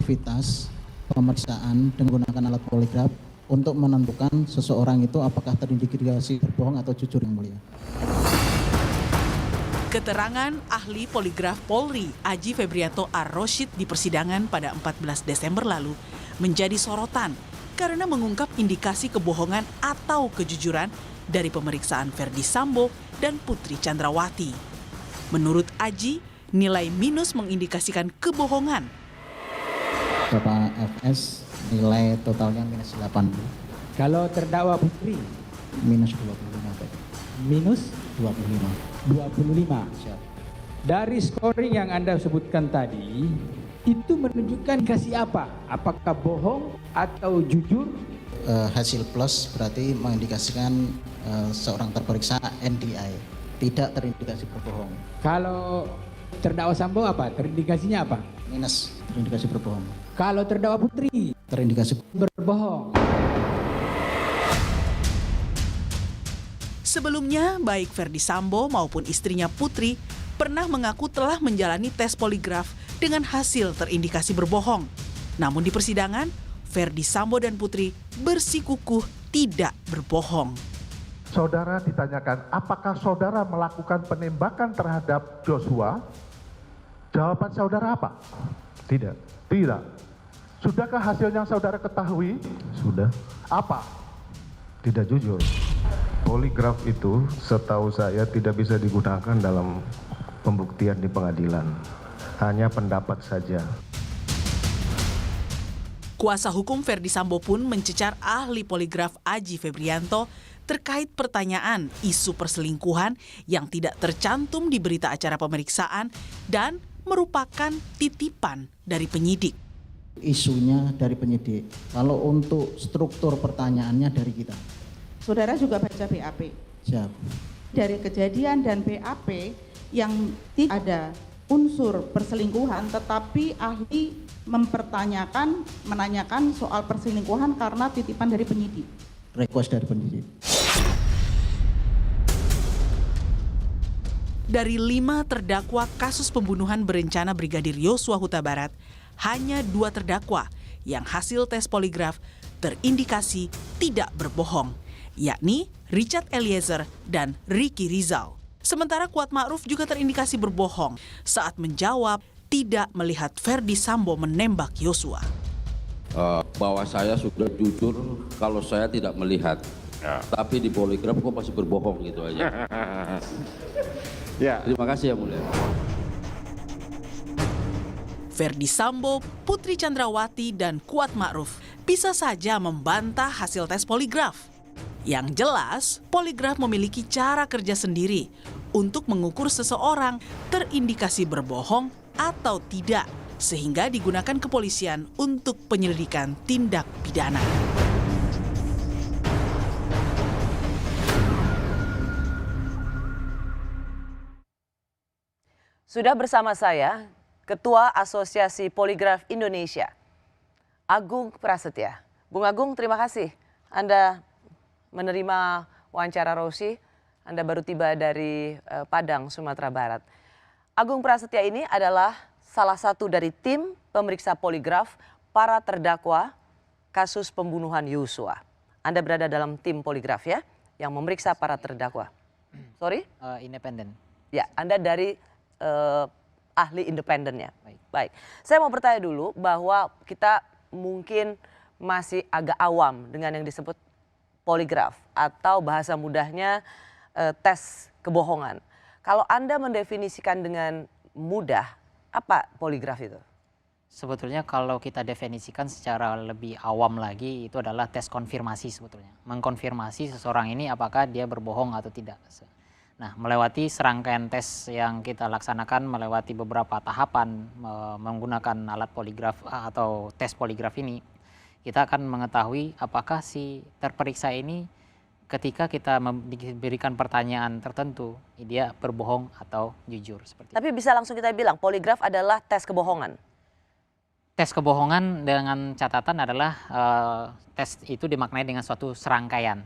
objektivitas pemeriksaan dengan menggunakan alat poligraf untuk menentukan seseorang itu apakah terindikasi berbohong atau jujur, Yang Mulia. Keterangan ahli poligraf Polri Aji Febrianto Ar-Rosyid di persidangan pada 14 Desember lalu menjadi sorotan karena mengungkap indikasi kebohongan atau kejujuran dari pemeriksaan Ferdy Sambo dan Putri Chandrawati. Menurut Aji, nilai minus mengindikasikan kebohongan. Bapak FS nilai totalnya minus 80. Kalau terdakwa Putri? Minus 25, Pak. Minus 25. 25. Siap. Dari scoring yang Anda sebutkan tadi, itu menunjukkan kasih apa? Apakah bohong atau jujur? Hasil plus berarti mengindikasikan seorang terperiksa NDI, tidak terindikasi berbohong. Kalau terdakwa Sambo apa? Terindikasinya apa? Minus, terindikasi berbohong. Kalau terdakwa Putri? Terindikasi Berbohong. Sebelumnya, baik Ferdy Sambo maupun istrinya Putri pernah mengaku telah menjalani tes poligraf dengan hasil terindikasi berbohong. Namun di persidangan, Ferdy Sambo dan Putri bersikukuh tidak berbohong. Saudara ditanyakan, apakah saudara melakukan penembakan terhadap Joshua? Jawaban saudara apa? Tidak. Tidak. Sudahkah hasil yang saudara ketahui? Sudah. Apa? Tidak jujur. Poligraf itu setahu saya tidak bisa digunakan dalam pembuktian di pengadilan. Hanya pendapat saja. Kuasa hukum Ferdy Sambo pun mencecar ahli poligraf Aji Febrianto terkait pertanyaan isu perselingkuhan yang tidak tercantum di berita acara pemeriksaan dan merupakan titipan dari penyidik. isunya dari penyidik. Kalau untuk struktur pertanyaannya dari kita. Saudara juga baca BAP. Siap. Dari kejadian dan BAP yang tidak ada unsur perselingkuhan, tetapi ahli menanyakan soal perselingkuhan karena titipan dari penyidik. Request dari penyidik. Dari 5 terdakwa kasus pembunuhan berencana Brigadir Yosua Huta Barat, hanya 2 terdakwa yang hasil tes poligraf terindikasi tidak berbohong, yakni Richard Eliezer dan Ricky Rizal. Sementara Kuat Ma'ruf juga terindikasi berbohong saat menjawab tidak melihat Ferdy Sambo menembak Yosua. Bahwa saya sudah jujur kalau saya tidak melihat, tapi di poligraf kok masih berbohong gitu aja. Ya. Terima kasih yang mulia. Ferdy Sambo, Putri Chandrawati, dan Kuat Ma'ruf bisa saja membantah hasil tes poligraf. Yang jelas, poligraf memiliki cara kerja sendiri untuk mengukur seseorang terindikasi berbohong atau tidak, sehingga digunakan kepolisian untuk penyelidikan tindak pidana. Sudah bersama saya, Ketua Asosiasi Poligraf Indonesia, Agung Prasetya. Bung Agung, terima kasih Anda menerima wawancara Rosi. Anda baru tiba dari Padang, Sumatera Barat. Agung Prasetya ini adalah salah satu dari tim pemeriksa poligraf para terdakwa kasus pembunuhan Yosua. Anda berada dalam tim poligraf ya, yang memeriksa para terdakwa. Sorry? Independen. Ya, Anda dari ahli independennya. Baik. Saya mau bertanya dulu bahwa kita mungkin masih agak awam dengan yang disebut poligraf atau bahasa mudahnya tes kebohongan. Kalau Anda mendefinisikan dengan mudah, apa poligraf itu? Sebetulnya kalau kita definisikan secara lebih awam lagi, itu adalah tes konfirmasi sebetulnya. Mengkonfirmasi seseorang ini apakah dia berbohong atau tidak. Nah, melewati serangkaian tes yang kita laksanakan, melewati beberapa tahapan menggunakan alat poligraf atau tes poligraf ini, kita akan mengetahui apakah si terperiksa ini ketika kita diberikan pertanyaan tertentu, dia berbohong atau jujur. Seperti Tapi bisa langsung kita bilang, poligraf adalah tes kebohongan. Tes kebohongan dengan catatan adalah tes itu dimaknai dengan suatu serangkaian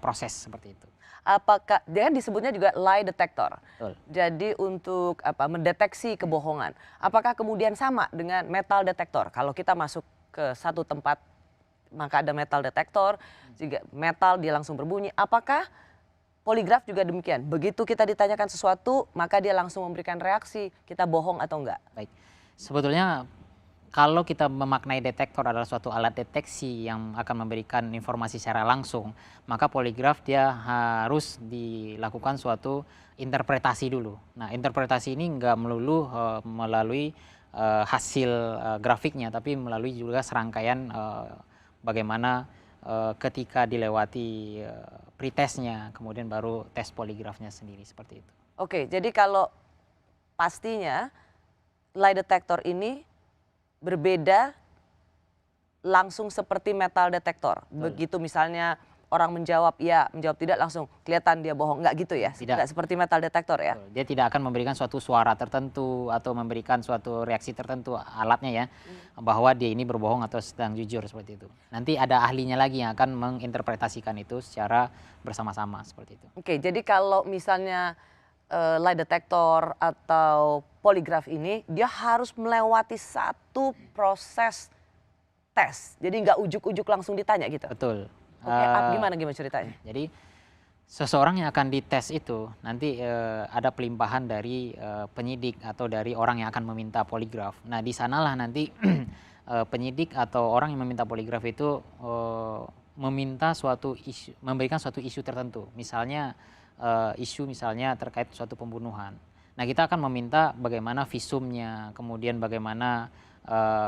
proses seperti itu. apakah dia kan disebutnya juga lie detector. Betul. Jadi untuk mendeteksi kebohongan. Apakah kemudian sama dengan metal detector? Kalau kita masuk ke satu tempat maka ada metal detector, jika metal dia langsung berbunyi. Apakah poligraf juga demikian? Begitu kita ditanyakan sesuatu, maka dia langsung memberikan reaksi, kita bohong atau enggak? Baik, sebetulnya kalau kita memaknai detektor adalah suatu alat deteksi yang akan memberikan informasi secara langsung, maka poligraf dia harus dilakukan suatu interpretasi dulu. Nah, interpretasi ini nggak melulu melalui hasil grafiknya, tapi melalui juga serangkaian bagaimana ketika dilewati pretestnya, kemudian baru tes poligrafnya sendiri, seperti itu. Oke, jadi kalau pastinya lie detector ini berbeda langsung seperti metal detektor. Begitu misalnya orang menjawab ya, menjawab tidak, langsung kelihatan dia bohong. Enggak gitu ya? Tidak. Enggak seperti metal detektor ya? Dia tidak akan memberikan suatu suara tertentu atau memberikan suatu reaksi tertentu alatnya ya, bahwa dia ini berbohong atau sedang jujur, seperti itu. Nanti ada ahlinya lagi yang akan menginterpretasikan itu secara bersama-sama, seperti itu. Oke, jadi kalau misalnya lie detector atau poligraf ini, dia harus melewati satu proses tes. Jadi nggak ujuk-ujuk langsung ditanya gitu? Betul. Oke, gimana ceritanya? Jadi seseorang yang akan dites itu nanti ada pelimpahan dari penyidik atau dari orang yang akan meminta poligraf. Nah, di sanalah nanti penyidik atau orang yang meminta poligraf itu meminta suatu isu, memberikan suatu isu tertentu. Misalnya isu misalnya terkait suatu pembunuhan. Nah, kita akan meminta bagaimana visumnya, kemudian bagaimana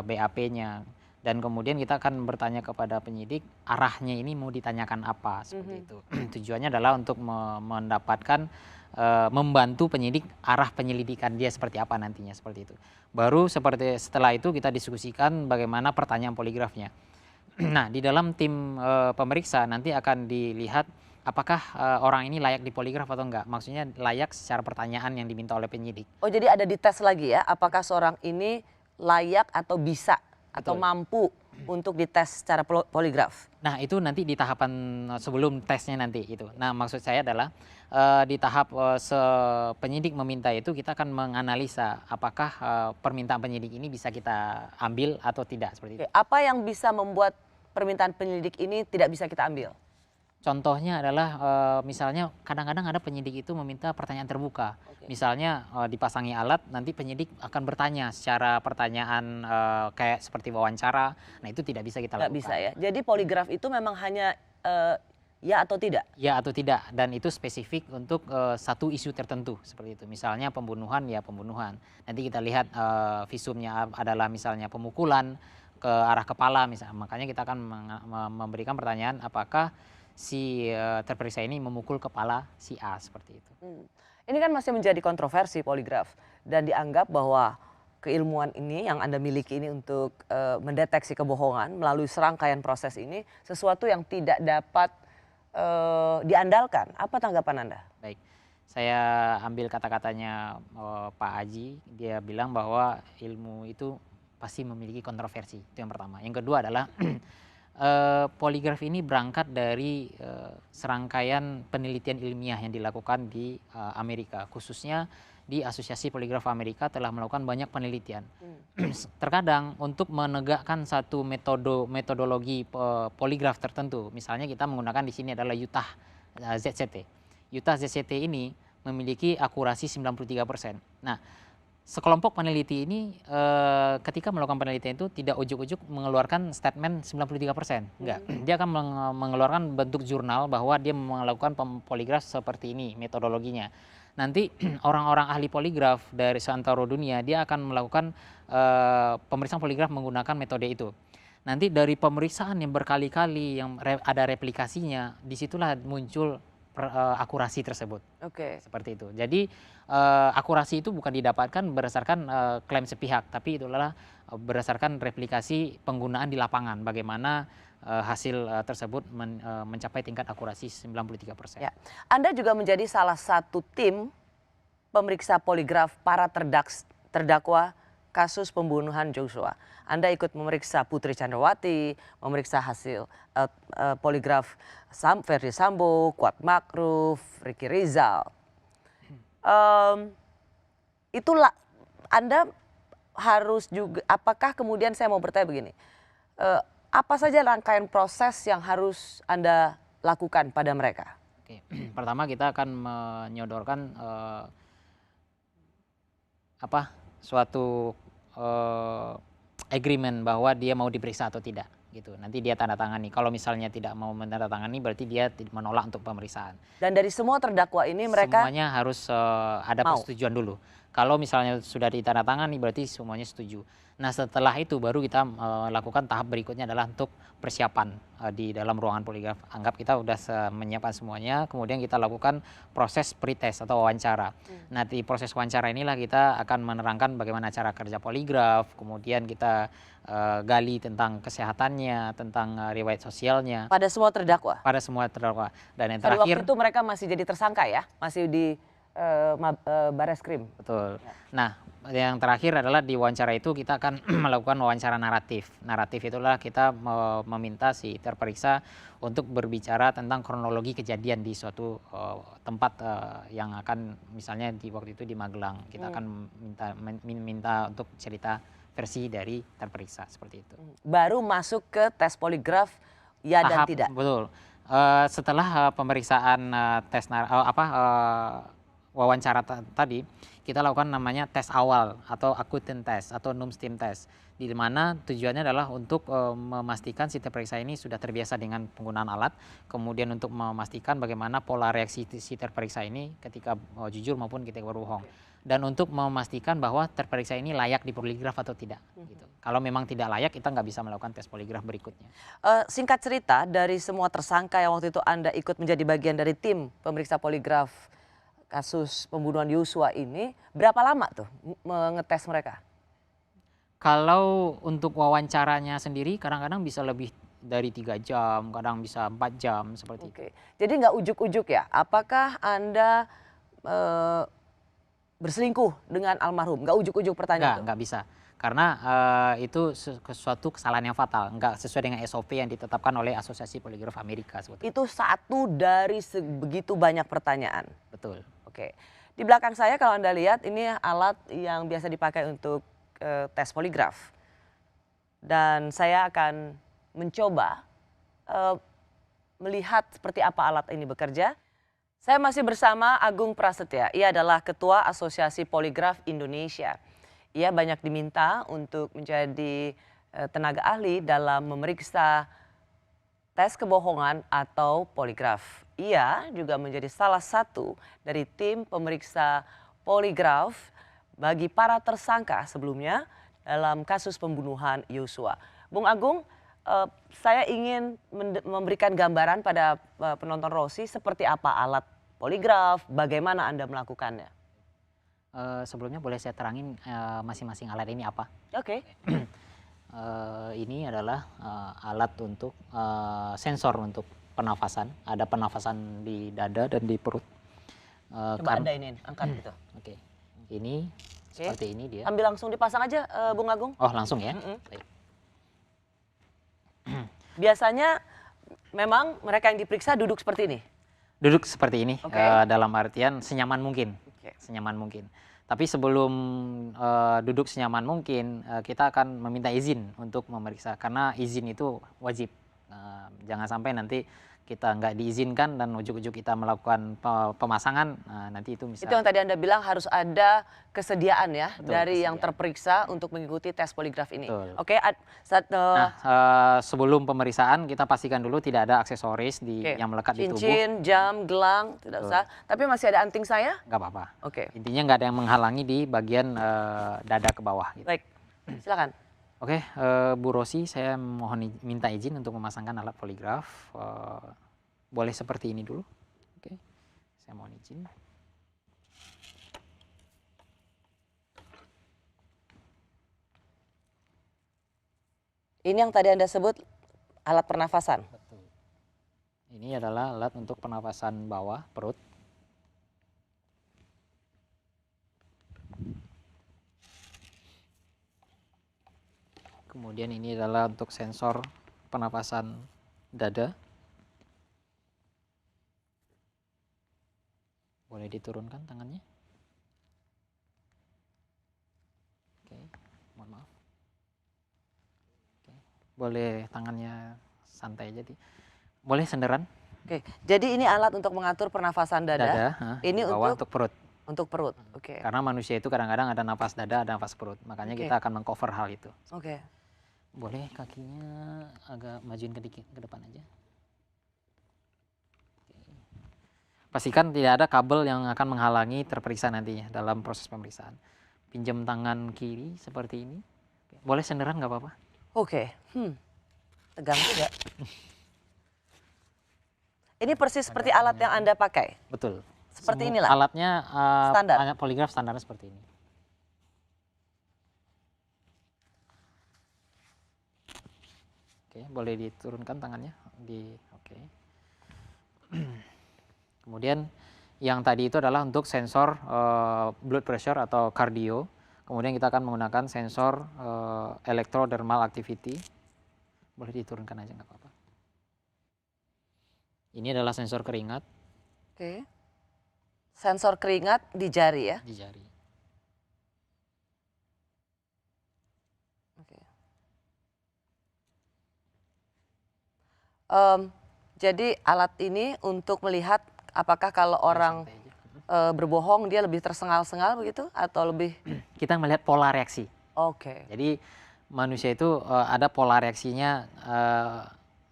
BAP-nya. Dan kemudian kita akan bertanya kepada penyidik arahnya ini mau ditanyakan apa, seperti itu. Tujuannya adalah untuk mendapatkan membantu penyidik arah penyelidikan dia seperti apa nantinya, seperti itu. Baru setelah itu kita diskusikan bagaimana pertanyaan poligrafnya. Nah, di dalam tim pemeriksa nanti akan dilihat apakah orang ini layak dipoligraf atau enggak. Maksudnya layak secara pertanyaan yang diminta oleh penyidik. Oh, jadi ada dites lagi ya, apakah seorang ini layak atau bisa atau mampu untuk dites secara poligraf. Nah, itu nanti di tahapan sebelum tesnya nanti itu. Nah, maksud saya adalah di tahap penyidik meminta itu kita akan menganalisa apakah permintaan penyidik ini bisa kita ambil atau tidak, seperti itu. Apa yang bisa membuat permintaan penyidik ini tidak bisa kita ambil? Contohnya adalah misalnya kadang-kadang ada penyidik itu meminta pertanyaan terbuka. Misalnya dipasangi alat, nanti penyidik akan bertanya secara pertanyaan kayak seperti wawancara. Nah, itu tidak bisa kita lakukan. Nggak bisa ya. Jadi poligraf itu memang hanya ya atau tidak? Ya atau tidak, dan itu spesifik untuk satu isu tertentu, seperti itu. Misalnya pembunuhan, ya pembunuhan. Nanti kita lihat visumnya adalah misalnya pemukulan ke arah kepala misalnya. Makanya kita akan memberikan pertanyaan apakah si terperiksa ini memukul kepala si A, seperti itu. Ini kan masih menjadi kontroversi poligraf dan dianggap bahwa keilmuan ini yang Anda miliki ini untuk mendeteksi kebohongan melalui serangkaian proses ini sesuatu yang tidak dapat diandalkan. Apa tanggapan Anda? Baik, saya ambil kata-katanya Pak Aji. Dia bilang bahwa ilmu itu pasti memiliki kontroversi, itu yang pertama. Yang kedua adalah poligraf ini berangkat dari serangkaian penelitian ilmiah yang dilakukan di Amerika, khususnya di Asosiasi Poligraf Amerika telah melakukan banyak penelitian. Terkadang untuk menegakkan satu metodologi poligraf tertentu, misalnya kita menggunakan di sini adalah Utah ZCT. Utah ZCT ini memiliki akurasi 93%. Nah, sekelompok peneliti ini ketika melakukan penelitian itu tidak ujuk-ujuk mengeluarkan statement 93%. Enggak. Dia akan mengeluarkan bentuk jurnal bahwa dia melakukan poligraf seperti ini metodologinya. Nanti orang-orang ahli poligraf dari seantero dunia dia akan melakukan pemeriksaan poligraf menggunakan metode itu. Nanti dari pemeriksaan yang berkali-kali yang ada replikasinya, disitulah muncul akurasi tersebut. Seperti itu. Jadi akurasi itu bukan didapatkan berdasarkan klaim sepihak, tapi itu adalah berdasarkan replikasi penggunaan di lapangan. Bagaimana hasil tersebut mencapai tingkat akurasi 93%. Ya. Anda juga menjadi salah satu tim pemeriksa poligraf para terdakwa kasus pembunuhan Joshua. Anda ikut memeriksa Putri Chandrawati, memeriksa hasil poligraf Verdi Sambo, Kuat Makruf, Ricky Rizal. Itulah Anda harus juga, apakah kemudian saya mau bertanya begini, apa saja rangkaian proses yang harus Anda lakukan pada mereka? Oke. Pertama kita akan menyodorkan suatu agreement bahwa dia mau diperiksa atau tidak gitu. Nanti dia tanda tangani. Kalau misalnya tidak mau menandatangani berarti dia menolak untuk pemeriksaan. Dan dari semua terdakwa ini mereka semuanya harus ada persetujuan dulu. Kalau misalnya sudah ditandatangani berarti semuanya setuju. Nah setelah itu baru kita lakukan tahap berikutnya adalah untuk persiapan di dalam ruangan poligraf. Anggap kita sudah menyiapkan semuanya, kemudian kita lakukan proses pretest atau wawancara. Nah di proses wawancara inilah kita akan menerangkan bagaimana cara kerja poligraf, kemudian kita gali tentang kesehatannya, tentang riwayat sosialnya. pada semua terdakwa? Pada semua terdakwa. Dan yang Pada terakhir, waktu itu mereka masih jadi tersangka ya? Masih di Bareskrim? betul. Nah, yang terakhir adalah di wawancara itu kita akan melakukan wawancara naratif. Naratif itulah kita meminta si terperiksa untuk berbicara tentang kronologi kejadian di suatu tempat yang akan misalnya di waktu itu di Magelang. Kita akan minta untuk cerita versi dari terperiksa seperti itu. Baru masuk ke tes poligraf ya dan Tahap, tidak? Betul. Setelah pemeriksaan wawancara tadi, kita lakukan namanya tes awal atau acquaintance test atau Numstim test, di mana tujuannya adalah untuk memastikan si terperiksa ini sudah terbiasa dengan penggunaan alat, kemudian untuk memastikan bagaimana pola reaksi si terperiksa ini ketika jujur maupun ketika berbohong, dan untuk memastikan bahwa terperiksa ini layak di poligraf atau tidak. Gitu. Kalau memang tidak layak, kita nggak bisa melakukan tes poligraf berikutnya. Singkat cerita, dari semua tersangka yang waktu itu Anda ikut menjadi bagian dari tim pemeriksa poligraf kasus pembunuhan Yosua ini, berapa lama tuh mengetes mereka? Kalau untuk wawancaranya sendiri kadang-kadang bisa lebih dari 3 jam, kadang bisa 4 jam seperti itu. Jadi nggak ujuk-ujuk ya? Apakah Anda berselingkuh dengan almarhum? Nggak ujuk-ujuk pertanyaan? Nggak bisa. Karena itu suatu kesalahan yang fatal, nggak sesuai dengan SOP yang ditetapkan oleh Asosiasi Poligraf Amerika. Itu satu dari begitu banyak pertanyaan. Betul. Oke, di belakang saya kalau Anda lihat ini alat yang biasa dipakai untuk tes poligraf. Dan saya akan mencoba melihat seperti apa alat ini bekerja. Saya masih bersama Agung Prasetya, ia adalah Ketua Asosiasi Poligraf Indonesia. Ia banyak diminta untuk menjadi tenaga ahli dalam memeriksa tes kebohongan atau poligraf. Ia juga menjadi salah satu dari tim pemeriksa poligraf bagi para tersangka sebelumnya dalam kasus pembunuhan Yosua. Bung Agung, saya ingin memberikan gambaran pada penonton Rosi seperti apa alat poligraf, bagaimana Anda melakukannya. Sebelumnya boleh saya terangin masing-masing alat ini apa? Oke. Ini adalah alat untuk sensor untuk pernafasan. Ada pernafasan di dada dan di perut. Coba Anda ini angkat gitu. Oke. Ini seperti ini dia. Ambil langsung dipasang aja Bung Agung. Oh langsung ya? Baik. Biasanya memang mereka yang diperiksa duduk seperti ini? Duduk seperti ini, dalam artian senyaman mungkin. Senyaman mungkin. Tapi sebelum duduk senyaman mungkin, kita akan meminta izin untuk memeriksa. Karena izin itu wajib. Jangan sampai nanti kita nggak diizinkan dan ujuk-ujuk kita melakukan pemasangan, nanti itu bisa. Itu yang tadi Anda bilang harus ada kesediaan ya. Betul, dari yang terperiksa untuk mengikuti tes poligraf ini. Betul. Oke. Sebelum pemeriksaan kita pastikan dulu tidak ada aksesoris yang melekat di tubuh. Cincin, jam, gelang, tidak usah. Tapi masih ada anting saya? Nggak apa-apa. Oke. Intinya nggak ada yang menghalangi di bagian dada ke bawah. Gitu. Baik, silakan. Oke, Bu Rosi, saya mohon minta izin untuk memasangkan alat poligraf. Boleh seperti ini dulu. Oke, saya mohon izin. Ini yang tadi Anda sebut alat pernafasan? Betul. Ini adalah alat untuk pernafasan bawah, perut. Kemudian ini adalah untuk sensor pernapasan dada. Boleh diturunkan tangannya. Oke, mohon maaf. Oke, boleh tangannya santai aja. Boleh senderan. Oke, jadi ini alat untuk mengatur pernafasan dada. Ini bawah untuk perut. Untuk perut. Oke. Karena manusia itu kadang-kadang ada nafas dada, ada nafas perut. Makanya kita akan mengcover hal itu. Oke. Boleh kakinya agak majuin sedikit ke depan aja. Pastikan tidak ada kabel yang akan menghalangi terperiksa nantinya dalam proses pemeriksaan. Pinjam tangan kiri seperti ini. Boleh senderan nggak apa-apa? Oke. Tegang juga. Ini persis seperti alat yang Anda pakai? Betul. Seperti inilah? Alatnya standar? poligraf standarnya seperti ini. Oke, boleh diturunkan tangannya. Oke. Kemudian yang tadi itu adalah untuk sensor blood pressure atau kardio. Kemudian kita akan menggunakan sensor electrodermal activity. Boleh diturunkan aja nggak apa-apa. Ini adalah sensor keringat. Oke. Sensor keringat di jari ya? Di jari. Oke. Jadi alat ini untuk melihat apakah kalau orang berbohong dia lebih tersengal-sengal begitu atau lebih? Kita melihat pola reaksi. Oke. Jadi manusia itu ada pola reaksinya,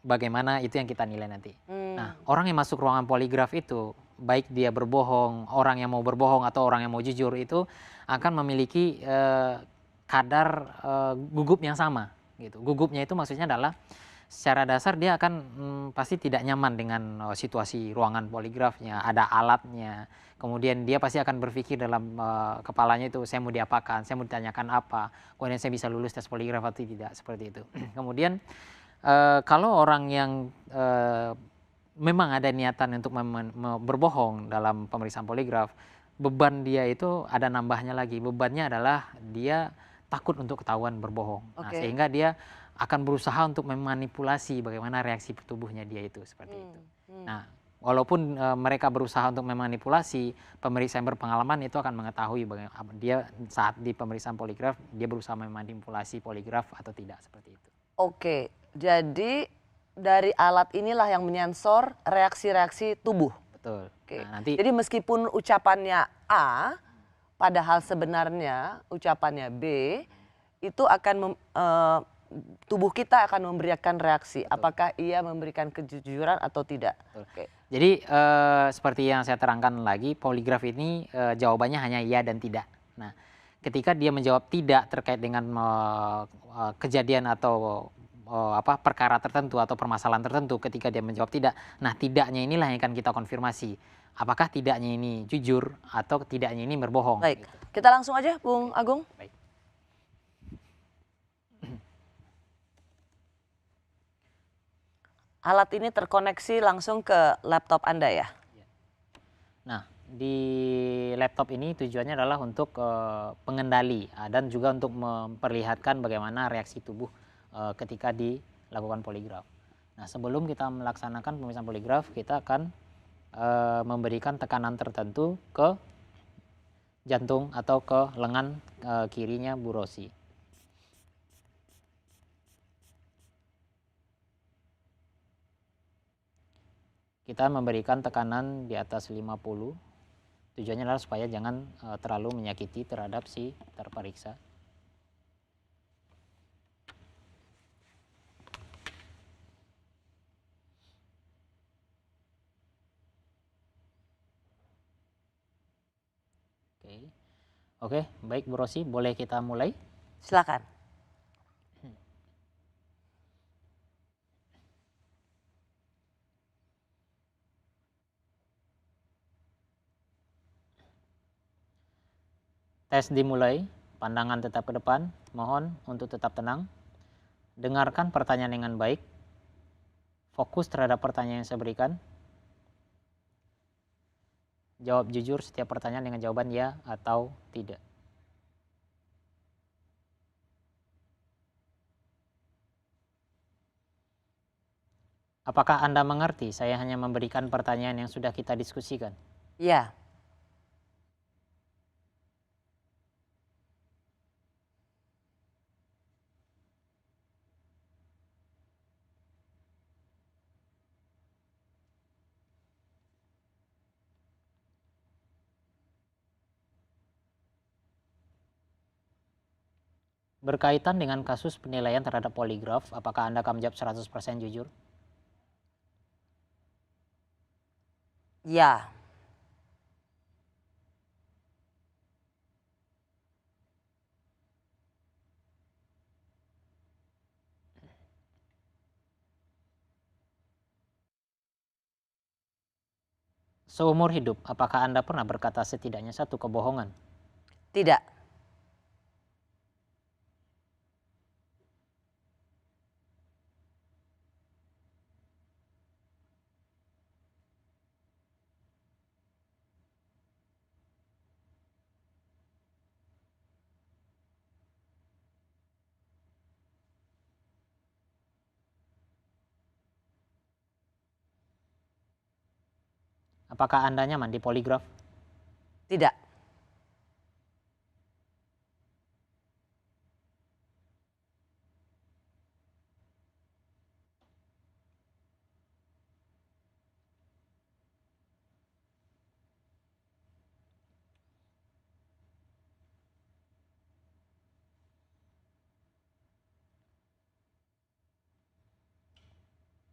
bagaimana itu yang kita nilai nanti. Nah, orang yang masuk ruangan poligraf itu baik dia berbohong, orang yang mau berbohong atau orang yang mau jujur itu akan memiliki kadar gugup yang sama gitu. Gugupnya itu maksudnya adalah secara dasar dia akan pasti tidak nyaman dengan situasi ruangan poligrafnya, ada alatnya. Kemudian dia pasti akan berpikir dalam kepalanya itu, saya mau diapakan, saya mau ditanyakan apa, kemudian saya bisa lulus tes poligraf atau tidak, seperti itu. Kemudian kalau orang yang memang ada niatan untuk berbohong dalam pemeriksaan poligraf, beban dia itu ada nambahnya lagi. Bebannya adalah dia takut untuk ketahuan berbohong. Nah, sehingga dia akan berusaha untuk memanipulasi bagaimana reaksi tubuhnya dia itu, seperti itu. Nah, walaupun mereka berusaha untuk memanipulasi, pemeriksa yang berpengalaman itu akan mengetahui bagaimana dia saat di pemeriksaan poligraf dia berusaha memanipulasi poligraf atau tidak, seperti itu. Oke, jadi dari alat inilah yang menyensor reaksi-reaksi tubuh. Betul. Oke. Nah, nanti jadi meskipun ucapannya A, padahal sebenarnya ucapannya B, itu akan tubuh kita akan memberikan reaksi. Betul. Apakah ia memberikan kejujuran atau tidak? Oke. Jadi seperti yang saya terangkan lagi, poligraf ini jawabannya hanya iya dan tidak. Nah, ketika dia menjawab tidak terkait dengan kejadian atau perkara tertentu atau permasalahan tertentu, ketika dia menjawab tidak, nah tidaknya inilah yang akan kita konfirmasi. Apakah tidaknya ini jujur atau tidaknya ini berbohong. Baik, gitu. Kita langsung aja Bung Agung. Baik. Alat ini terkoneksi langsung ke laptop Anda ya? Nah, di laptop ini tujuannya adalah untuk pengendali dan juga untuk memperlihatkan bagaimana reaksi tubuh ketika dilakukan poligraf. Nah, sebelum kita melaksanakan pemeriksaan poligraf, kita akan memberikan tekanan tertentu ke jantung atau ke lengan kirinya Bu Rosi. Kita memberikan tekanan di atas 50. Tujuannya adalah supaya jangan terlalu menyakiti terhadap si terperiksa. Oke, baik Bu Rosi, boleh kita mulai? Silakan. Tes dimulai, pandangan tetap ke depan, mohon untuk tetap tenang. Dengarkan pertanyaan dengan baik, fokus terhadap pertanyaan yang saya berikan. Jawab jujur setiap pertanyaan dengan jawaban ya atau tidak. Apakah Anda mengerti? Saya hanya memberikan pertanyaan yang sudah kita diskusikan. Ya. Berkaitan dengan kasus penilaian terhadap poligraf, apakah Anda akan menjawab 100% jujur? Ya. Seumur hidup, apakah Anda pernah berkata setidaknya satu kebohongan? Tidak. Apakah Anda nyaman di poligraf? Tidak.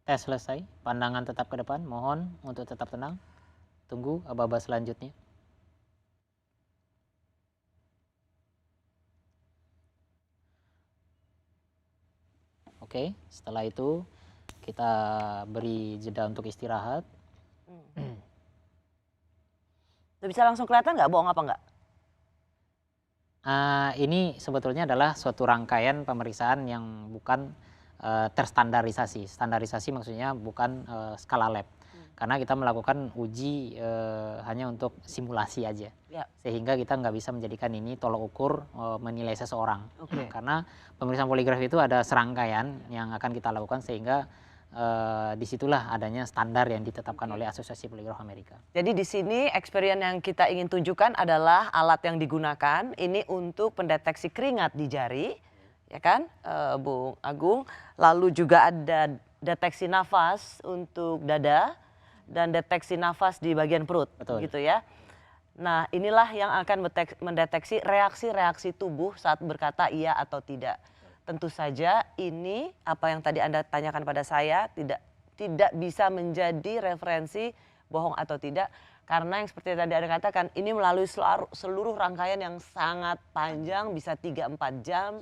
Tes selesai, pandangan tetap ke depan, mohon untuk tetap tenang. Tunggu aba-aba selanjutnya. Oke, setelah itu kita beri jeda untuk istirahat. Udah bisa langsung kelihatan nggak bohong apa nggak? Ini sebetulnya adalah suatu rangkaian pemeriksaan yang bukan terstandarisasi. Standarisasi maksudnya bukan skala lab. Karena kita melakukan uji hanya untuk simulasi aja. Ya. Sehingga kita nggak bisa menjadikan ini tolok ukur menilai seseorang. Oke. Karena pemeriksaan poligraf itu ada serangkaian yang akan kita lakukan sehingga disitulah adanya standar yang ditetapkan oleh Asosiasi Poligraf Amerika. Jadi di sini experience yang kita ingin tunjukkan adalah alat yang digunakan ini untuk pendeteksi keringat di jari, ya kan, Bung Agung. Lalu juga ada deteksi nafas untuk dada dan deteksi nafas di bagian perut, Betul. gitu ya. Nah, inilah yang akan mendeteksi reaksi-reaksi tubuh saat berkata iya atau tidak. Tentu saja ini apa yang tadi Anda tanyakan pada saya tidak bisa menjadi referensi bohong atau tidak, karena yang seperti tadi Anda katakan ini melalui seluruh rangkaian yang sangat panjang, bisa 3-4 jam.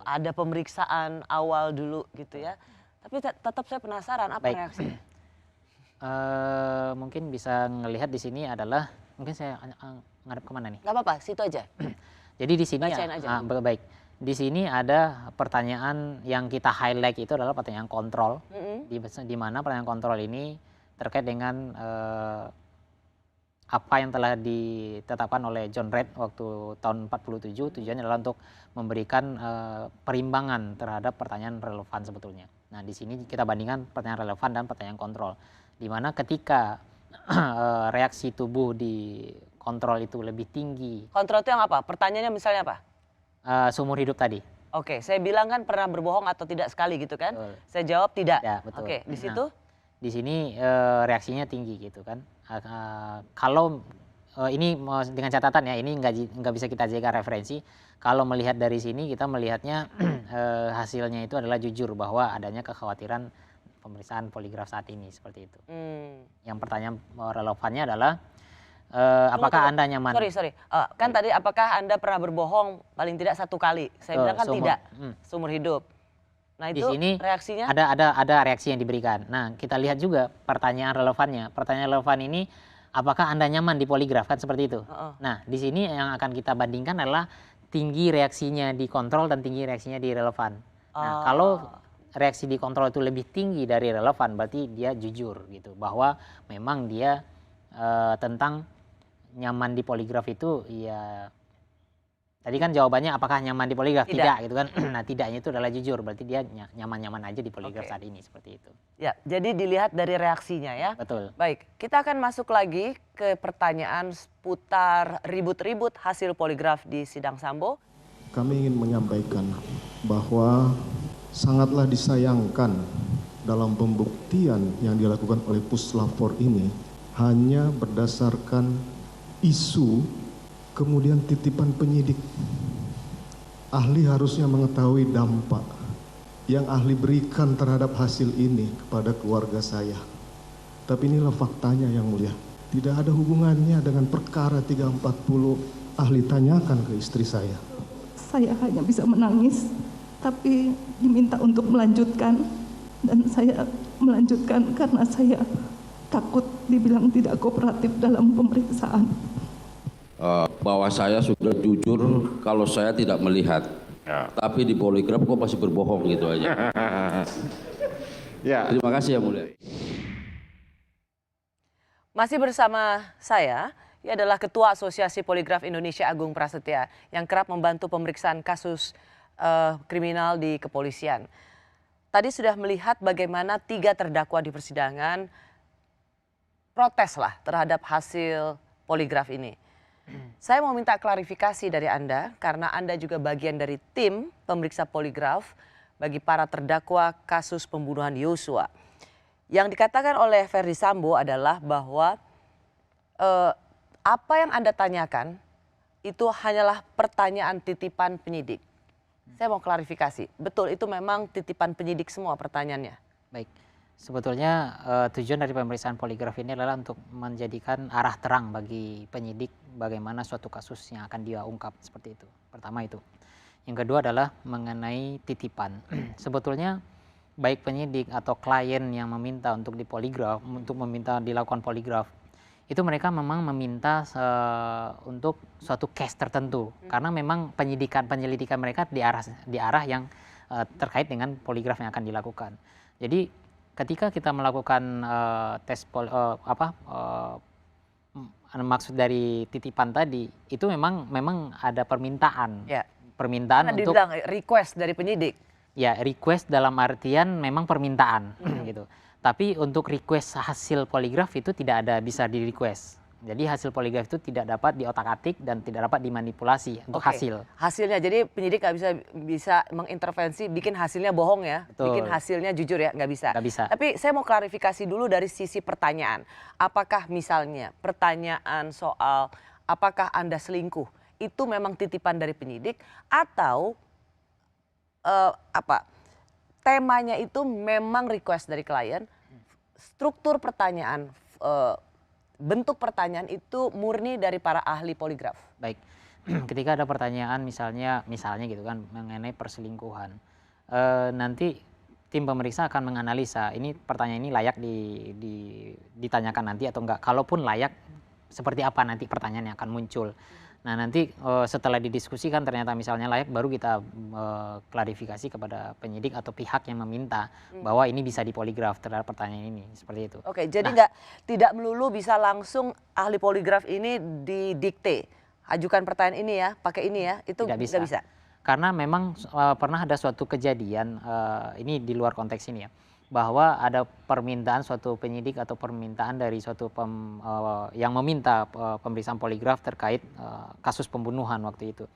Ada pemeriksaan awal dulu gitu ya. Tapi tetap saya penasaran apa Baik. reaksinya. Mungkin bisa ngelihat di sini adalah, mungkin saya ngadep kemana nih? Gak apa-apa, situ aja. Jadi di sini Bacain aja. baik. Di sini ada pertanyaan yang kita highlight itu adalah pertanyaan kontrol. Di mana pertanyaan kontrol ini terkait dengan apa yang telah ditetapkan oleh John Reid waktu tahun 47. Tujuannya adalah untuk memberikan perimbangan terhadap pertanyaan relevan sebetulnya. Nah, di sini kita bandingkan pertanyaan relevan dan pertanyaan kontrol. Di mana ketika reaksi tubuh di kontrol itu lebih tinggi. Kontrol itu yang apa? Pertanyaannya misalnya apa? Seumur hidup tadi. Oke, saya bilang kan pernah berbohong atau tidak sekali gitu kan? Betul. Saya jawab tidak. Ya, betul. Oke, di Nah, situ? Di sini reaksinya tinggi gitu kan. Kalau ini dengan catatan ya, ini nggak bisa kita jadikan referensi. Kalau melihat dari sini kita melihatnya hasilnya itu adalah jujur bahwa adanya kekhawatiran pemeriksaan poligraf saat ini seperti itu. Yang pertanyaan relevannya adalah apakah Anda nyaman? Sorry. Kan tadi apakah Anda pernah berbohong paling tidak 1 kali? Saya bilang kan tidak. Seumur hidup. Nah, Di itu sini reaksinya? ada reaksi yang diberikan. Nah, kita lihat juga pertanyaan relevannya. Pertanyaan relevan ini, apakah Anda nyaman di poligraf, kan seperti itu. Nah, di sini yang akan kita bandingkan adalah tinggi reaksinya di kontrol dan tinggi reaksinya di relevan. Nah, kalau reaksi di kontrol itu lebih tinggi dari relevan, berarti dia jujur gitu, bahwa memang dia tentang nyaman di poligraf itu ya Tadi kan jawabannya apakah nyaman di poligraf? Tidak. Tidak gitu kan. Nah, tidaknya itu adalah jujur, berarti dia nyaman-nyaman aja di poligraf saat ini, seperti itu. Ya, jadi dilihat dari reaksinya ya. Betul. Baik, kita akan masuk lagi ke pertanyaan seputar ribut-ribut hasil poligraf di sidang Sambo. Kami ingin menyampaikan bahwa sangatlah disayangkan dalam pembuktian yang dilakukan oleh Puslapor ini hanya berdasarkan isu kemudian titipan penyidik. Ahli harusnya mengetahui dampak yang ahli berikan terhadap hasil ini kepada keluarga saya. Tapi inilah faktanya yang mulia. Tidak ada hubungannya dengan perkara 340 ahli tanyakan ke istri saya. Saya hanya bisa menangis, tapi diminta untuk melanjutkan. Dan saya melanjutkan karena saya takut dibilang tidak kooperatif dalam pemeriksaan. Bahwa saya sudah jujur kalau saya tidak melihat, tapi di poligraf kok masih berbohong gitu aja. Terima kasih yang mulia. Masih bersama saya, ia adalah Ketua Asosiasi Poligraf Indonesia Agung Prasetya yang kerap membantu pemeriksaan kasus kriminal di kepolisian. Tadi sudah melihat bagaimana 3 terdakwa di persidangan protes lah terhadap hasil poligraf ini. Saya mau minta klarifikasi dari Anda karena Anda juga bagian dari tim pemeriksa poligraf bagi para terdakwa kasus pembunuhan Yosua. Yang dikatakan oleh Ferdi Sambo adalah bahwa apa yang Anda tanyakan itu hanyalah pertanyaan titipan penyidik. Saya mau klarifikasi, betul itu memang titipan penyidik semua pertanyaannya? Baik, sebetulnya tujuan dari pemeriksaan poligraf ini adalah untuk menjadikan arah terang bagi penyidik bagaimana suatu kasus yang akan dia ungkap, seperti itu. Pertama itu. Yang kedua adalah mengenai titipan. Sebetulnya baik penyidik atau klien yang meminta untuk dipoligraf, untuk meminta dilakukan poligraf, itu mereka memang meminta untuk suatu case tertentu, karena memang penyelidikan mereka di arah yang terkait dengan poligraf yang akan dilakukan. Jadi ketika kita melakukan maksud dari titipan tadi itu memang ada permintaan, Ya. permintaan Karena untuk dibilang request dari penyidik. ya request dalam artian memang permintaan gitu. Tapi untuk request hasil poligraf itu tidak ada bisa di request. Jadi hasil poligraf itu tidak dapat diotak-atik dan tidak dapat dimanipulasi untuk hasil. Hasilnya, jadi penyidik nggak bisa mengintervensi, bikin hasilnya bohong ya, Betul. bikin hasilnya jujur ya, nggak bisa. Nggak bisa. Tapi saya mau klarifikasi dulu dari sisi pertanyaan. Apakah misalnya pertanyaan soal apakah Anda selingkuh itu memang titipan dari penyidik atau temanya itu memang request dari klien, struktur pertanyaan, bentuk pertanyaan itu murni dari para ahli poligraf. Baik, ketika ada pertanyaan misalnya gitu kan mengenai perselingkuhan, nanti tim pemeriksa akan menganalisa ini pertanyaan ini layak ditanyakan nanti atau enggak. Kalaupun layak, seperti apa nanti pertanyaan yang akan muncul. Nah nanti setelah didiskusikan ternyata misalnya layak, baru kita klarifikasi kepada penyidik atau pihak yang meminta bahwa ini bisa dipoligraf terhadap pertanyaan ini, seperti itu. Oke, jadi tidak melulu bisa langsung ahli poligraf ini didikte. Ajukan pertanyaan ini ya, pakai ini ya, itu tidak bisa. Karena memang pernah ada suatu kejadian, ini di luar konteks ini ya, bahwa ada permintaan suatu penyidik atau permintaan dari suatu yang meminta pemeriksaan poligraf terkait kasus pembunuhan waktu itu.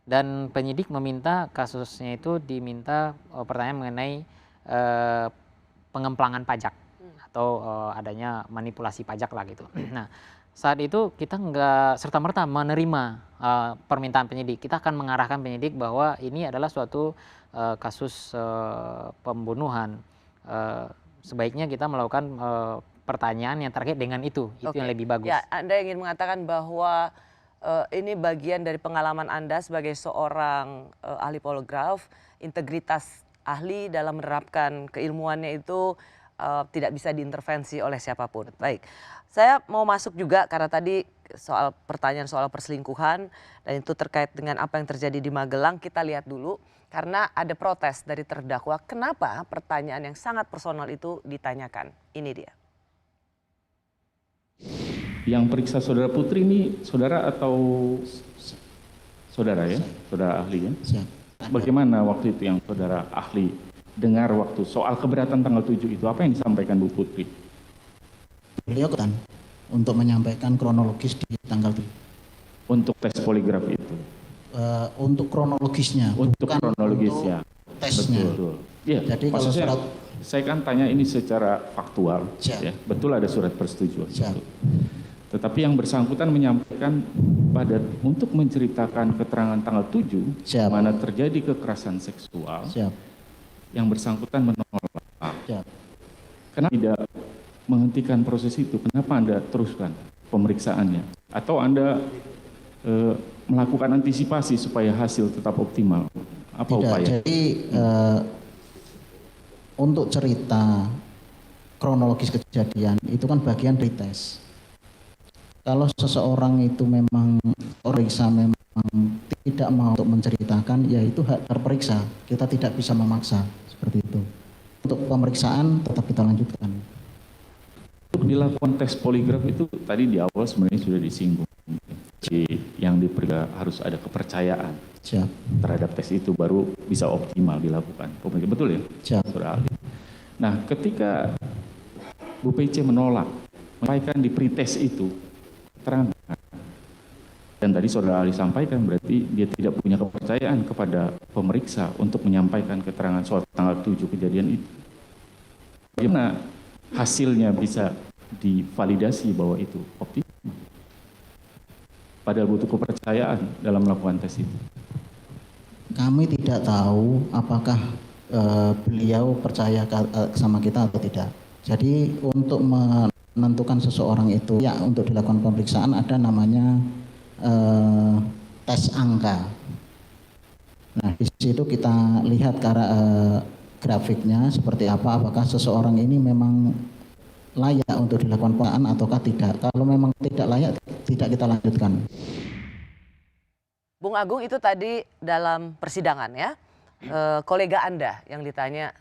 Dan penyidik meminta kasusnya itu diminta pertanyaan mengenai pengemplangan pajak atau adanya manipulasi pajak lah gitu. Nah saat itu kita nggak serta-merta menerima permintaan penyidik. Kita akan mengarahkan penyidik bahwa ini adalah suatu kasus pembunuhan. Sebaiknya kita melakukan pertanyaan yang terkait dengan itu yang lebih bagus. Ya, Anda ingin mengatakan bahwa ini bagian dari pengalaman Anda sebagai seorang ahli poligraf, integritas ahli dalam menerapkan keilmuannya itu tidak bisa diintervensi oleh siapapun. Baik, saya mau masuk juga karena tadi soal pertanyaan soal perselingkuhan dan itu terkait dengan apa yang terjadi di Magelang. Kita lihat dulu. Karena ada protes dari terdakwa, kenapa pertanyaan yang sangat personal itu ditanyakan? Ini dia. Yang periksa saudara Putri ini saudara atau Saudara ya, saudara ahli ya. Siap. Bagaimana waktu itu yang saudara ahli dengar waktu soal keberatan tanggal 7 itu, apa yang disampaikan Bu Putri? Beliau kan untuk menyampaikan kronologis di tanggal 7. Untuk tes poligraf itu? Untuk kronologisnya, untuk bukan kronologisnya. untuk tesnya. Betul. Ya, Jadi kalau surat, saya kan tanya ini secara faktual, Siap. ya, betul ada surat persetujuan. Siap. Betul. Tetapi yang bersangkutan menyampaikan untuk menceritakan keterangan tanggal 7, Siap. mana terjadi kekerasan seksual, Siap. yang bersangkutan menolak. Siap. Kenapa tidak menghentikan proses itu? Kenapa Anda teruskan pemeriksaannya? Atau Anda melakukan antisipasi supaya hasil tetap optimal? Apa Tidak, upaya? jadi untuk cerita kronologis kejadian itu kan bagian dari tes. Kalau seseorang itu memang periksa memang tidak mau untuk menceritakan, ya itu hak terperiksa. Kita tidak bisa memaksa seperti itu. Untuk pemeriksaan tetap kita lanjutkan. Untuk dilakukan tes poligraf itu tadi di awal sebenarnya sudah disinggung. Yang diperiksa harus ada kepercayaan. Siap. Terhadap tes itu baru bisa optimal dilakukan. Betul ya? Siap. Saudara ahli. Nah, ketika Bu PC menolak menyampaikan di pretest itu terang, dan tadi saudara ahli sampaikan berarti dia tidak punya kepercayaan kepada pemeriksa untuk menyampaikan keterangan soal tanggal 7 kejadian itu. Bagaimana hasilnya bisa divalidasi bahwa itu optimal? Padahal butuh kepercayaan dalam melakukan tes itu. Kami tidak tahu apakah beliau percaya sama kita atau tidak. Jadi untuk menentukan seseorang itu ya untuk dilakukan pemeriksaan ada namanya tes angka. Nah di situ kita lihat grafiknya seperti apa, apakah seseorang ini memang layak untuk dilakukan pemeriksaan ataukah tidak. Kalau memang tidak layak, tidak kita lanjutkan. Bung Agung, itu tadi dalam persidangan ya, kolega Anda yang ditanya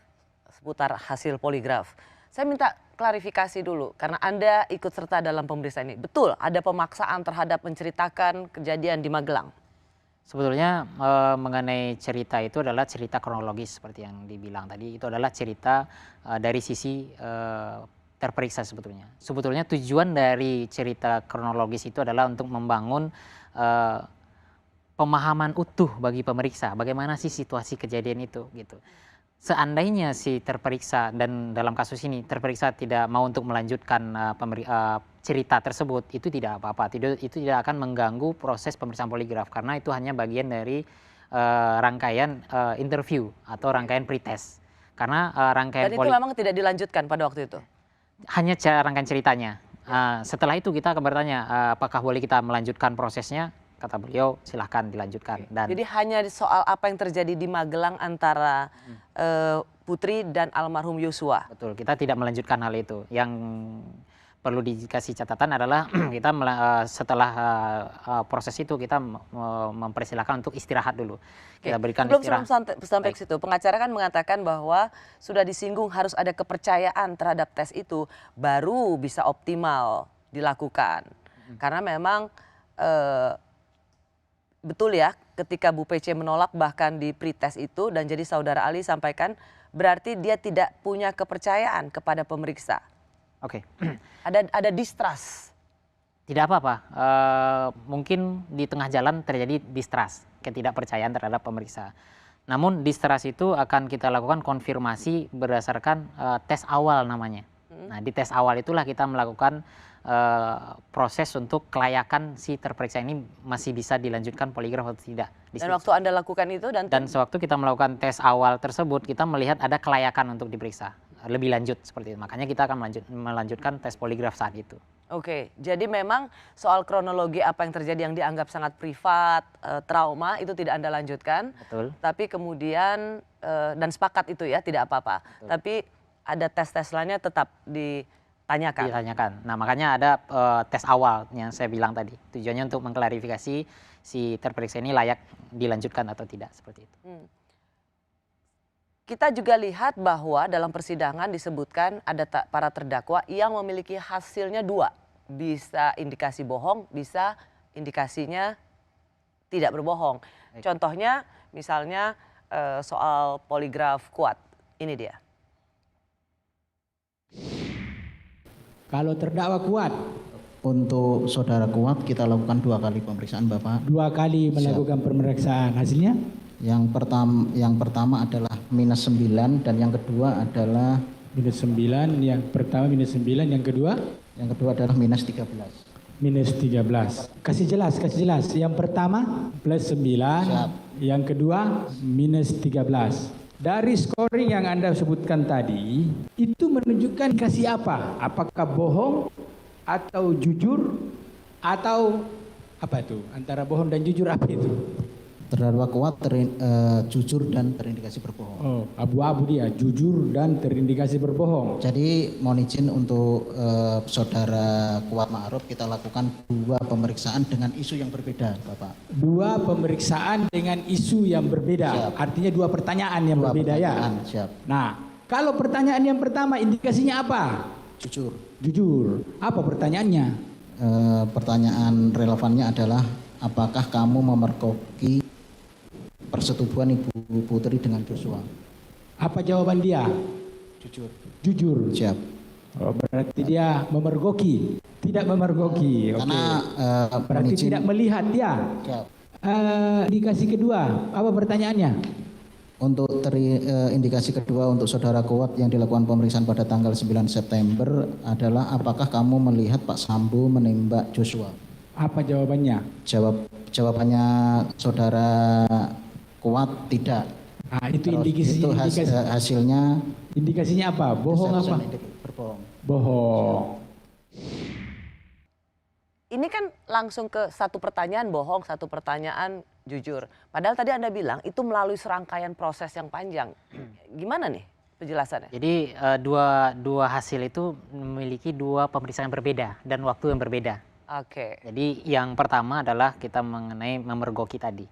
seputar hasil poligraf. Saya minta klarifikasi dulu, karena Anda ikut serta dalam pemeriksaan ini. Betul, ada pemaksaan terhadap menceritakan kejadian di Magelang? Sebetulnya mengenai cerita itu adalah cerita kronologis seperti yang dibilang tadi. Itu adalah cerita dari sisi terperiksa sebetulnya. Sebetulnya tujuan dari cerita kronologis itu adalah untuk membangun pemahaman utuh bagi pemeriksa, bagaimana sih situasi kejadian itu gitu. Seandainya si terperiksa, dan dalam kasus ini terperiksa tidak mau untuk melanjutkan cerita tersebut, itu tidak apa-apa, itu tidak akan mengganggu proses pemeriksaan poligraf, karena itu hanya bagian dari rangkaian interview atau rangkaian pretest. Karena rangkaian dan itu memang tidak dilanjutkan pada waktu itu? Hanya rangkaian ceritanya. Setelah itu kita akan bertanya apakah boleh kita melanjutkan prosesnya. Kata beliau silahkan dilanjutkan. Dan jadi hanya soal apa yang terjadi di Magelang antara Putri dan almarhum Yosua. Betul, kita tidak melanjutkan hal itu. Yang perlu dikasih catatan adalah kita setelah proses itu kita mempersilahkan untuk istirahat dulu. Kita berikan istirahat. Sebelum sampai ke situ, pengacara kan mengatakan bahwa sudah disinggung harus ada kepercayaan terhadap tes itu baru bisa optimal dilakukan. Karena memang betul ya, ketika Bu PC menolak bahkan di pretest itu, dan jadi saudara Ali sampaikan berarti dia tidak punya kepercayaan kepada pemeriksa. Oke. Ada distrust. Tidak apa-apa. Mungkin di tengah jalan terjadi distrust, ketidakpercayaan terhadap pemeriksa. Namun distrust itu akan kita lakukan konfirmasi berdasarkan tes awal namanya. Nah di tes awal itulah kita melakukan proses untuk kelayakan si terperiksa ini masih bisa dilanjutkan poligraf atau tidak. Dan waktu Anda lakukan itu dan sewaktu kita melakukan tes awal tersebut, kita melihat ada kelayakan untuk diperiksa lebih lanjut seperti itu. Makanya kita akan melanjutkan tes poligraf saat itu. Oke, jadi memang soal kronologi apa yang terjadi yang dianggap sangat privat, trauma itu tidak Anda lanjutkan. Betul. Tapi kemudian dan sepakat itu ya, tidak apa-apa. Tapi ada tes-tes lainnya tetap ditanyakan. Nah makanya ada tes awal yang saya bilang tadi. Tujuannya untuk mengklarifikasi si terperiksa ini layak dilanjutkan atau tidak seperti itu. Kita juga lihat bahwa dalam persidangan disebutkan ada para terdakwa yang memiliki hasilnya dua. Bisa indikasi bohong, bisa indikasinya tidak berbohong. Contohnya misalnya soal poligraf kuat. Ini dia. Kalau terdakwa kuat, Untuk saudara Kuat kita lakukan 2 kali pemeriksaan Bapak. 2 kali melakukan pemeriksaan, hasilnya Yang pertama adalah -9 dan yang kedua adalah -9, yang pertama -9, yang kedua adalah -13. -13. Kasih jelas. Yang pertama +9, yang kedua -13. Dari scoring yang Anda sebutkan tadi, itu menunjukkan kasih apa? Apakah bohong atau jujur atau apa itu? Antara bohong dan jujur apa itu? Terdakwa Kuat jujur dan terindikasi berbohong. Oh, abu-abu dia, jujur dan terindikasi berbohong. Jadi mohon izin untuk saudara Kuat Ma'ruf kita lakukan 2 pemeriksaan dengan isu yang berbeda, Bapak. 2 pemeriksaan dengan isu yang berbeda. Siap. Artinya 2 pertanyaan yang berbeda ya. Siap. Nah, kalau pertanyaan yang pertama indikasinya apa? Jujur. Apa pertanyaannya? Pertanyaan relevannya adalah apakah kamu memergoki persetubuhan Ibu Putri dengan Joshua? Apa jawaban dia? Jujur. Siap. Oh, berarti dia memergoki, tidak memergoki. Karena berarti tidak melihat dia. Siap. Indikasi kedua, apa pertanyaannya? Untuk indikasi kedua untuk saudara Kuat yang dilakukan pemeriksaan pada tanggal 9 September adalah apakah kamu melihat Pak Sambo menembak Joshua? Apa jawabannya? Jawabannya saudara Kuat tidak. Nah, itu Itu hasilnya indikasinya apa? Bohong apa? Berbohong. Bohong. Ini kan langsung ke satu pertanyaan bohong, satu pertanyaan jujur. Padahal tadi Anda bilang itu melalui serangkaian proses yang panjang. Gimana nih penjelasannya? Jadi dua hasil itu memiliki 2 pemeriksaan yang berbeda dan waktu yang berbeda. Oke. Jadi yang pertama adalah kita mengenai memergoki tadi.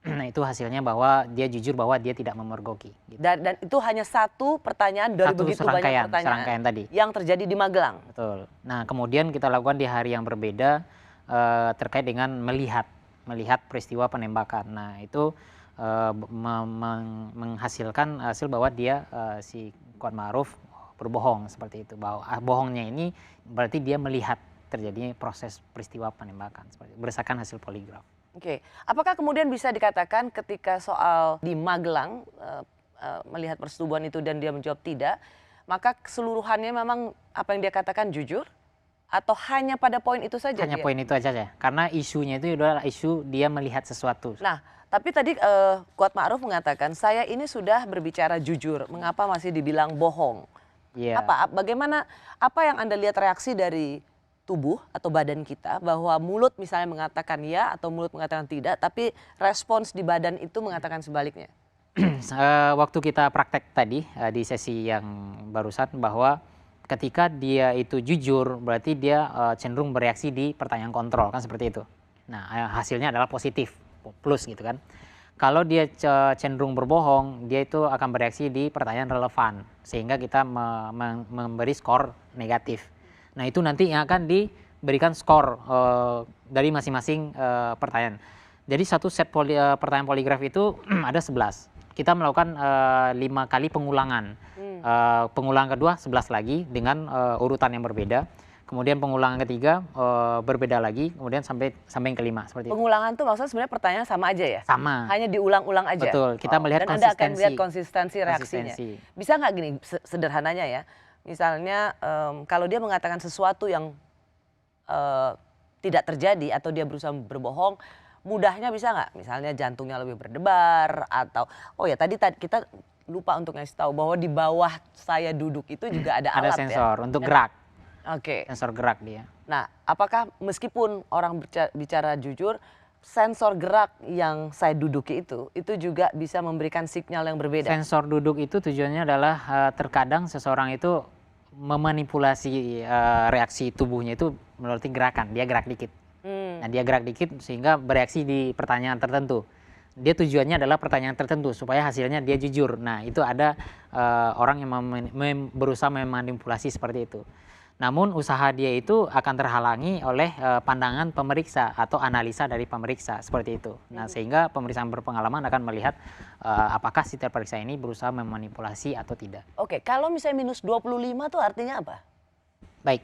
Nah itu hasilnya bahwa dia jujur bahwa dia tidak memergoki. Gitu. Dan itu hanya satu pertanyaan dari begitu banyak pertanyaan serangkaian tadi yang terjadi di Magelang. Betul. Nah kemudian kita lakukan di hari yang berbeda terkait dengan melihat peristiwa penembakan. Nah itu menghasilkan hasil bahwa dia si Kuat Ma'ruf berbohong seperti itu. Bahwa bohongnya ini berarti dia melihat terjadinya proses peristiwa penembakan berdasarkan hasil poligraf. Oke, apakah kemudian bisa dikatakan ketika soal di Magelang melihat persetubuhan itu dan dia menjawab tidak, maka keseluruhannya memang apa yang dia katakan jujur atau hanya pada poin itu saja? Hanya poin itu aja ya, karena isunya itu adalah isu dia melihat sesuatu. Nah, tapi tadi Kuat Ma'ruf mengatakan saya ini sudah berbicara jujur, mengapa masih dibilang bohong? Yeah. Bagaimana apa yang Anda lihat reaksi dari tubuh atau badan kita bahwa mulut misalnya mengatakan ya atau mulut mengatakan tidak, tapi respons di badan itu mengatakan sebaliknya? Waktu kita praktek tadi di sesi yang barusan bahwa ketika dia itu jujur berarti dia cenderung bereaksi di pertanyaan kontrol kan seperti itu. Nah hasilnya adalah positif plus gitu kan. Kalau dia cenderung berbohong dia itu akan bereaksi di pertanyaan relevan sehingga kita memberi skor negatif. Nah itu nanti yang akan diberikan skor dari masing-masing pertanyaan. Jadi satu set pertanyaan poligraf itu ada 11. Kita melakukan 5 kali pengulangan. Pengulangan kedua 11 lagi dengan urutan yang berbeda. Kemudian pengulangan ketiga berbeda lagi. Kemudian sampai yang kelima seperti itu. Pengulangan itu maksudnya sebenarnya pertanyaan sama aja ya? Sama. Hanya diulang-ulang aja? Betul. Kita melihat dan konsistensi. Anda akan melihat konsistensi reaksinya. Bisa nggak gini sederhananya ya? Misalnya kalau dia mengatakan sesuatu yang tidak terjadi atau dia berusaha berbohong, mudahnya bisa nggak? Misalnya jantungnya lebih berdebar atau oh ya tadi kita lupa untuk ngasih tahu bahwa di bawah saya duduk itu juga ada alat sensor ya? untuk gerak. Oke. Sensor gerak dia. Nah, apakah meskipun orang bicara jujur, sensor gerak yang saya duduki itu juga bisa memberikan sinyal yang berbeda? Sensor duduk itu tujuannya adalah terkadang seseorang itu memanipulasi reaksi tubuhnya itu melalui gerakan, dia gerak dikit. Nah dia gerak dikit sehingga bereaksi di pertanyaan tertentu. Dia tujuannya adalah pertanyaan tertentu supaya hasilnya dia jujur. Nah itu ada orang yang berusaha memanipulasi seperti itu. Namun usaha dia itu akan terhalangi oleh pandangan pemeriksa atau analisa dari pemeriksa seperti itu. Nah, sehingga pemeriksaan berpengalaman akan melihat apakah si terperiksa ini berusaha memanipulasi atau tidak. Oke, kalau misalnya minus 25 tuh artinya apa? Baik.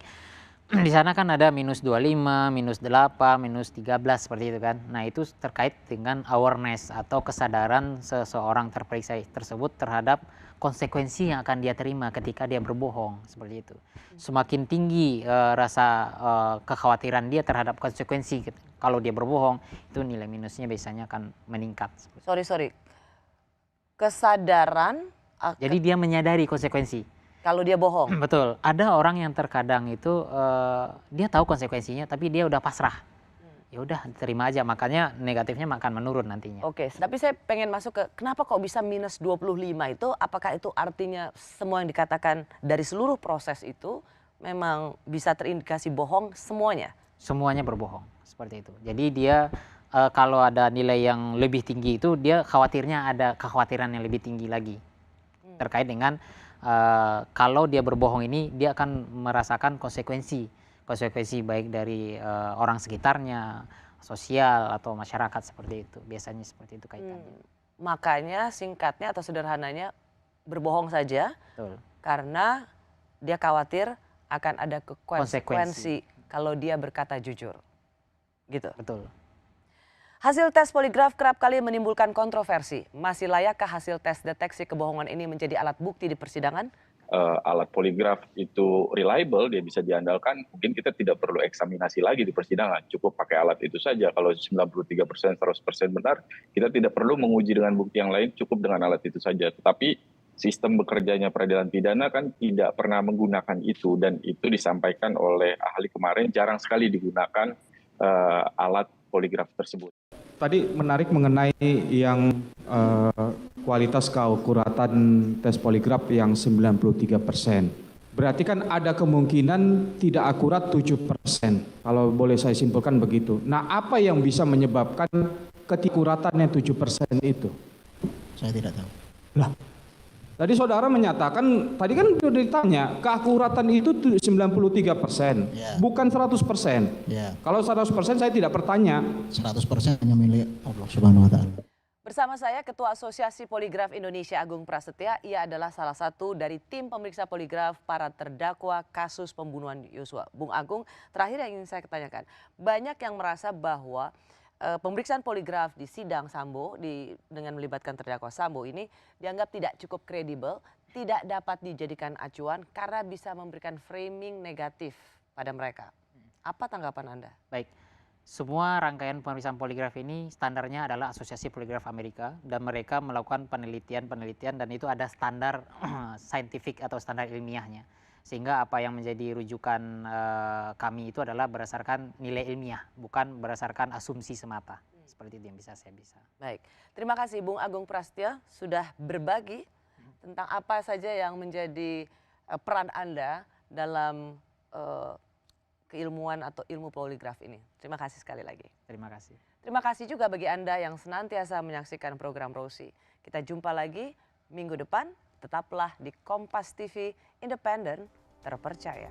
Di sana kan ada minus 25, minus 8, minus 13 seperti itu kan. Nah, itu terkait dengan awareness atau kesadaran seseorang terperiksa tersebut terhadap konsekuensi yang akan dia terima ketika dia berbohong seperti itu. Semakin tinggi rasa kekhawatiran dia terhadap konsekuensi kalau dia berbohong, itu nilai minusnya biasanya akan meningkat. Sorry. Kesadaran Jadi dia menyadari konsekuensi. kalau dia bohong. Betul. Ada orang yang terkadang itu dia tahu konsekuensinya tapi dia udah pasrah. Ya udah terima aja, makanya negatifnya akan menurun nantinya. Oke, tapi saya pengen masuk ke kenapa kok bisa minus 25 itu, apakah itu artinya semua yang dikatakan dari seluruh proses itu memang bisa terindikasi bohong semuanya? Semuanya berbohong, seperti itu. Jadi dia kalau ada nilai yang lebih tinggi itu dia khawatirnya ada kekhawatiran yang lebih tinggi lagi. Terkait dengan kalau dia berbohong ini dia akan merasakan konsekuensi baik dari orang sekitarnya, sosial atau masyarakat seperti itu. Biasanya seperti itu kaitannya. Makanya singkatnya atau sederhananya berbohong saja. Betul. Karena dia khawatir akan ada konsekuensi kalau dia berkata jujur. Gitu. Betul. Hasil tes poligraf kerap kali menimbulkan kontroversi. Masih layakkah hasil tes deteksi kebohongan ini menjadi alat bukti di persidangan? Alat poligraf itu reliable, dia bisa diandalkan, mungkin kita tidak perlu eksaminasi lagi di persidangan, cukup pakai alat itu saja. Kalau 93%, 100% benar, kita tidak perlu menguji dengan bukti yang lain, cukup dengan alat itu saja. Tetapi sistem bekerjanya peradilan pidana kan tidak pernah menggunakan itu, dan itu disampaikan oleh ahli kemarin, jarang sekali digunakan alat poligraf tersebut. Tadi menarik mengenai yang kualitas keakuratan tes poligraf yang 93%. Berarti kan ada kemungkinan tidak akurat 7%. Kalau boleh saya simpulkan begitu. Nah, apa yang bisa menyebabkan ketikuratannya 7% itu? Saya tidak tahu. Lah, tadi saudara menyatakan, tadi kan sudah ditanya, keakuratan itu 93%, bukan 100%. Kalau 100% saya tidak bertanya. 100% hanya milik Allah Subhanahu wa Ta'ala. Bersama saya Ketua Asosiasi Poligraf Indonesia Agung Prasetya, ia adalah salah satu dari tim pemeriksa poligraf para terdakwa kasus pembunuhan Yosua. Bung Agung, terakhir yang ingin saya tanyakan, banyak yang merasa bahwa pemeriksaan poligraf di sidang Sambo dengan melibatkan terdakwa Sambo ini dianggap tidak cukup kredibel, tidak dapat dijadikan acuan karena bisa memberikan framing negatif pada mereka. Apa tanggapan Anda? Baik. Semua rangkaian pemeriksaan poligraf ini standarnya adalah Asosiasi Poligraf Amerika dan mereka melakukan penelitian dan itu ada standar saintifik atau standar ilmiahnya. Sehingga apa yang menjadi rujukan kami itu adalah berdasarkan nilai ilmiah, bukan berdasarkan asumsi semata. Seperti itu yang bisa saya bisa. Baik, terima kasih Bung Agung Prasetya sudah berbagi tentang apa saja yang menjadi peran Anda dalam keilmuan atau ilmu poligraf ini. Terima kasih sekali lagi. Terima kasih. Terima kasih juga bagi Anda yang senantiasa menyaksikan program Rosi. Kita jumpa lagi minggu depan. Tetaplah di Kompas TV, independen, terpercaya.